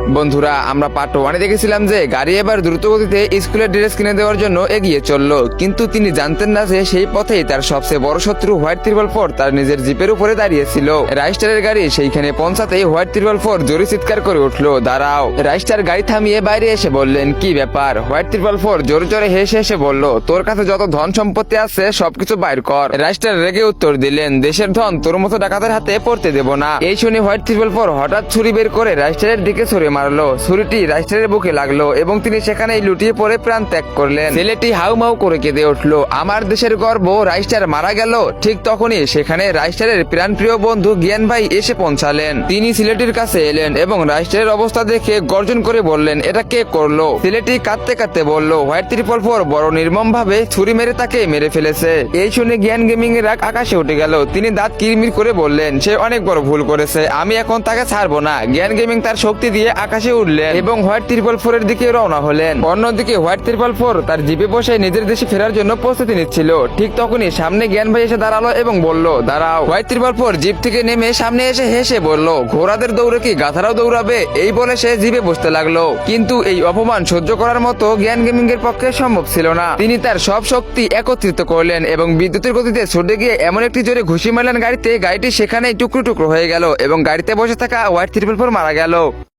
বন্ধুরা, আমরা পার্ট 1-এ দেখেছিলাম যে গাড়ি এবার দ্রুতগতিতে স্কুলের ড্রেস কিনে দেওয়ার জন্য এগিয়ে চলল, কিন্তু তিনি জানতেন না যে সেই পথেই তার সবচেয়ে বড় শত্রু হোয়াইট ত্রিপল ফোর তার নিজের জিপের উপরে দাঁড়িয়েছিল। রাইস্টারের গাড়ি সেইখানে পৌঁছাতেই হোয়াইট ত্রিপল ফোর জোরে চিৎকার করে উঠলো, দাঁড়াও। রাইস্টার গাড়ি থামিয়ে বাইরে এসে বললেন, কি ব্যাপার? হোয়াইট ত্রিপল ফোর জোরে জোরে হেসে হেসে বলল, তোর কাছে যত ধন সম্পত্তি আছে সবকিছু বাইর কর। রাইস্টার রেগে উত্তর দিলেন, দেশের ধন তোর মতো ডাকাতের হাতে পড়তে দেব না। এই শুনে হোয়াইট ত্রিপল ফোর হঠাৎ ছুরি বের করে রাইস্টারের দিকে ছুরি মারলো। ছুরিটি রাইস্টারের বুকে লাগলো এবং তিনি সেখানেই লুটিয়ে পড়ে প্রাণ ত্যাগ করলেন। ছেলেটি হাউমাউ করে কেঁদে উঠলো, আমার দেশের গর্ব রাইস্টার মারা গেল। ঠিক তখনই সেখানে রাইস্টারের প্রাণপ্রিয় বন্ধু জ্ঞান ভাই এসে পৌঁছালেন। তিনি ছেলেটির কাছে এলেন এবং রাইস্টারের অবস্থা দেখে গর্জন করে বললেন, এটা কে করলো? ছেলেটি কাঁদতে কাঁদতে বলল, হোয়াইট ত্রিপল ফোর বড় নির্মম ভাবে ছুরি মেরে তাকে মেরে ফেলেছে। এই শুনে জ্ঞান গেমিং এর রাগ আকাশে উঠে গেল। তিনি দাঁত কিরমির করে বললেন, সে অনেক বড় ভুল করেছে, আমি এখন তাকে ছাড়বো না। জ্ঞান গেমিং তার শক্তি দিয়ে আকাশে উঠলেন এবং হোয়াইট ত্রিপল ফোর এর দিকে রওনা হলেন। অন্যদিকে হোয়াইট ত্রিপল ফোর তার জিপে বসে নিজের দেশে ফেরার জন্য প্রস্তুতি নিচ্ছিল। ঠিক তখনই সামনে জ্ঞান ভাই এসে দাঁড়ালো এবং বলল, দাঁড়াও। হোয়াইট ত্রিপল ফোর জিপ থেকে নেমে সামনে এসে হেসে বলল, ঘোড়াদের দৌড়ে কি গাধারাও দৌড়াবে? এই বলে সে জিপে বসতে লাগলো। কিন্তু এই অপমান সহ্য করার মতো জ্ঞান গেমিং এর পক্ষে সম্ভব ছিল না। তিনি তার সব শক্তি একত্রিত করলেন এবং বিদ্যুতের গতিতে ছুটে গিয়ে এমন একটি জোরে ঘুষি মারলেন গাড়িতে, গাড়িটি সেখানেই টুকরো টুকরো হয়ে গেল এবং গাড়িতে বসে থাকা হোয়াইট ত্রিপল ফোর মারা গেল।